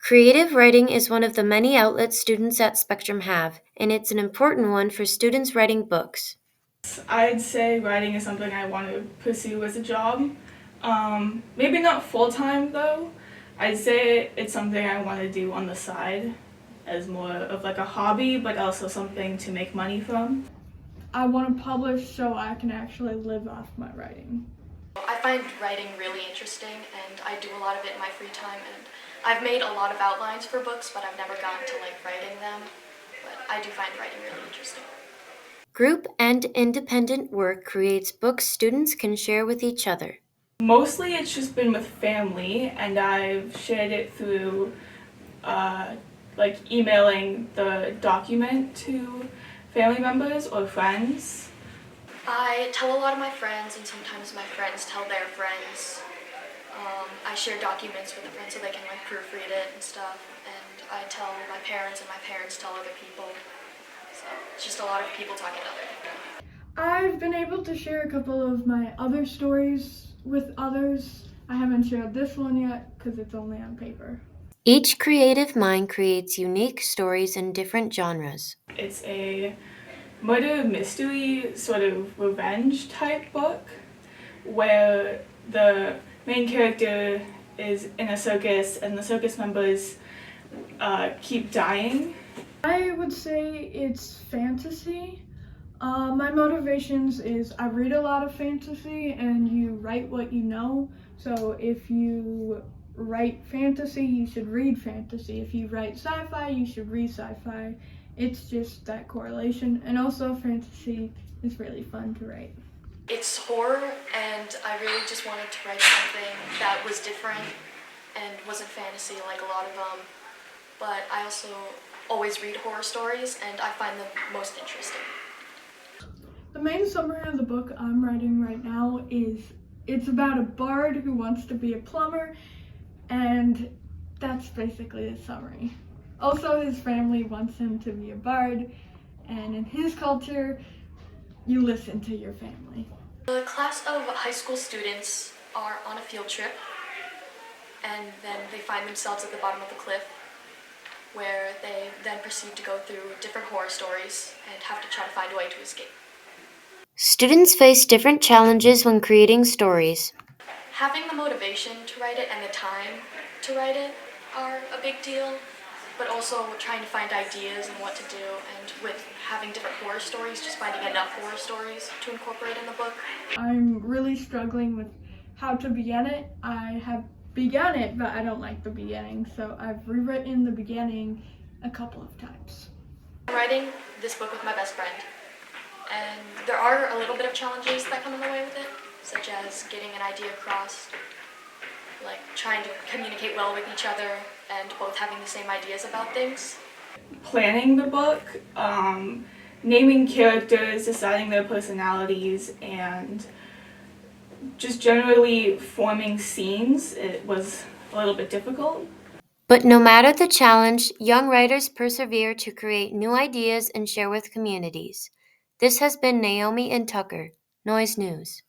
Creative writing is one of the many outlets students at Spectrum have, and it's an important one for students writing books. I'd say writing is something I want to pursue as a job. Maybe not full time though. I'd say it's something I want to do on the side as more of like a hobby, but also something to make money from. I want to publish so I can actually live off my writing. I find writing really interesting and I do a lot of it in my free time, and I've made a lot of outlines for books, but I've never gotten to writing them. But I do find writing really interesting. Group and independent work creates books students can share with each other. Mostly it's just been with family, and I've shared it through emailing the document to family members or friends. I tell a lot of my friends, and sometimes my friends tell their friends. I share documents with the friends so they can proofread it and stuff, and I tell my parents, and my parents tell other people. So it's just a lot of people talking to other people. I've been able to share a couple of my other stories with others. I haven't shared this one yet because it's only on paper. Each creative mind creates unique stories in different genres. It's a murder mystery sort of revenge type book where the main character is in a circus and the circus members keep dying. I would say it's fantasy. My motivations is I read a lot of fantasy, and you write what you know. So if you write fantasy, you should read fantasy. If you write sci-fi, you should read sci-fi. It's just that correlation. And also fantasy is really fun to write. It's horror, and I really just wanted to write something that was different and wasn't fantasy like a lot of them. But I also always read horror stories, and I find them most interesting. The main summary of the book I'm writing right now is it's about a bard who wants to be a plumber, and that's basically the summary. Also, his family wants him to be a bard, and in his culture, you listen to your family. The class of high school students are on a field trip, and then they find themselves at the bottom of the cliff, where they then proceed to go through different horror stories and have to try to find a way to escape. Students face different challenges when creating stories. Having the motivation to write it and the time to write it are a big deal, but also trying to find ideas and what to do, and with having different horror stories, just finding enough horror stories to incorporate in the book. I'm really struggling with how to begin it. I have begun it, but I don't like the beginning, so I've rewritten the beginning a couple of times. I'm writing this book with my best friend, and there are a little bit of challenges that come in the way with it, such as getting an idea across, trying to communicate well with each other and both having the same ideas about things. Planning the book, naming characters, deciding their personalities, and just generally forming scenes, it was a little bit difficult. But no matter the challenge, young writers persevere to create new ideas and share with communities. This has been Naomi and Tucker, Noise News.